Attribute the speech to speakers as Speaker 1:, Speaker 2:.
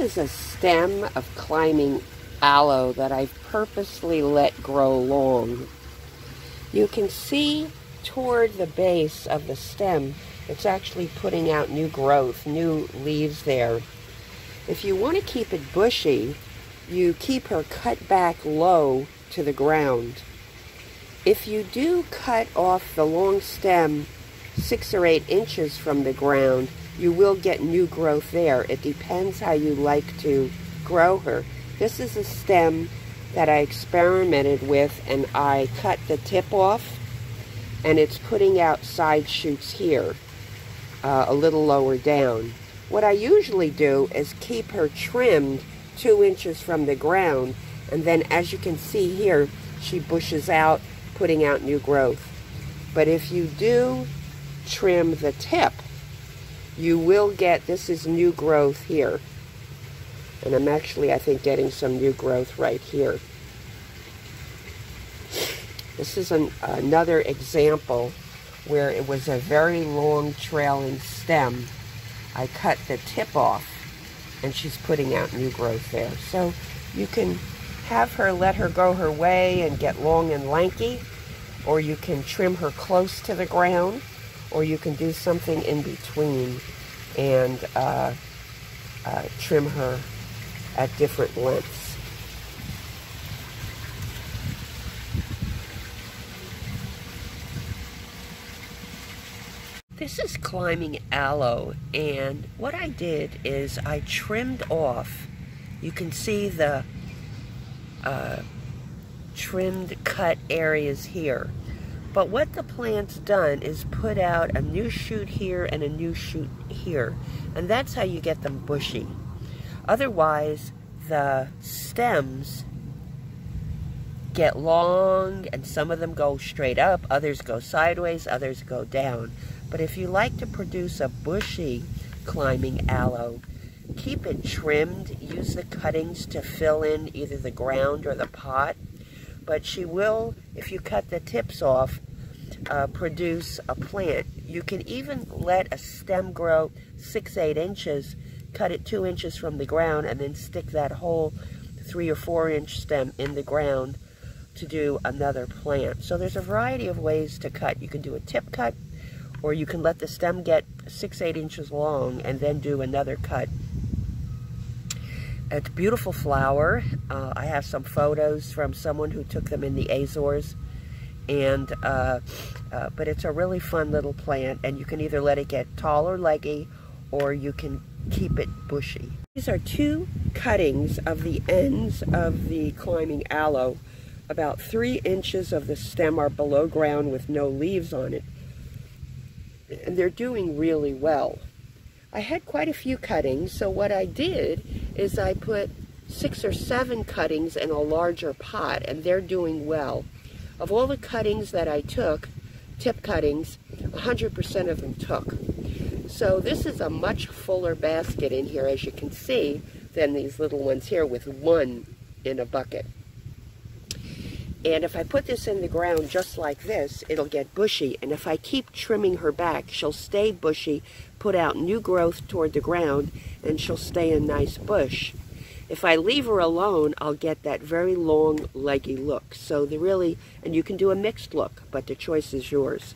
Speaker 1: This is a stem of climbing aloe that I've purposely let grow long. You can see toward the base of the stem, it's actually putting out new growth, new leaves there. If you want to keep it bushy, you keep her cut back low to the ground. If you do cut off the long stem 6 or 8 inches from the ground, you will get new growth there. It depends how you like to grow her. This is a stem that I experimented with, and I cut the tip off, and it's putting out side shoots here, a little lower down. What I usually do is keep her trimmed 2 inches from the ground, and then as you can see here, she bushes out, putting out new growth. But if you do trim the tip, you will get, this is new growth here. And I'm actually, I think, getting some new growth right here. This is another example where it was a very long trailing stem. I cut the tip off, and she's putting out new growth there. So you can have her, let her go her way and get long and lanky, or you can trim her close to the ground, or you can do something in between and trim her at different lengths. This is climbing aloe, and what I did is I trimmed off, you can see the trimmed cut areas here. But what the plant's done is put out a new shoot here and a new shoot here. And that's how you get them bushy. Otherwise, the stems get long, and some of them go straight up, others go sideways, others go down. But if you like to produce a bushy climbing aloe, keep it trimmed. Use the cuttings to fill in either the ground or the pot. But she will, if you cut the tips off, produce a plant. You can even let a stem grow 6-8 inches, cut it 2 inches from the ground, and then stick that whole 3 or 4 inch stem in the ground to do another plant. So there's a variety of ways to cut. You can do a tip cut, or you can let the stem get 6-8 inches long and then do another cut. It's a beautiful flower. I have some photos from someone who took them in the Azores, and but it's a really fun little plant, and you can either let it get tall or leggy, or you can keep it bushy. These are 2 cuttings of the ends of the climbing aloe. About 3 inches of the stem are below ground with no leaves on it, and they're doing really well. I had quite a few cuttings, so what I did is I put 6 or 7 cuttings in a larger pot, and they're doing well. Of all the cuttings that I took, tip cuttings, 100% of them took. So this is a much fuller basket in here, as you can see, than these little ones here with 1 in a bucket. And if I put this in the ground just like this, it'll get bushy. And if I keep trimming her back, she'll stay bushy, put out new growth toward the ground, and she'll stay a nice bush. If I leave her alone, I'll get that very long, leggy look. So and you can do a mixed look, but the choice is yours.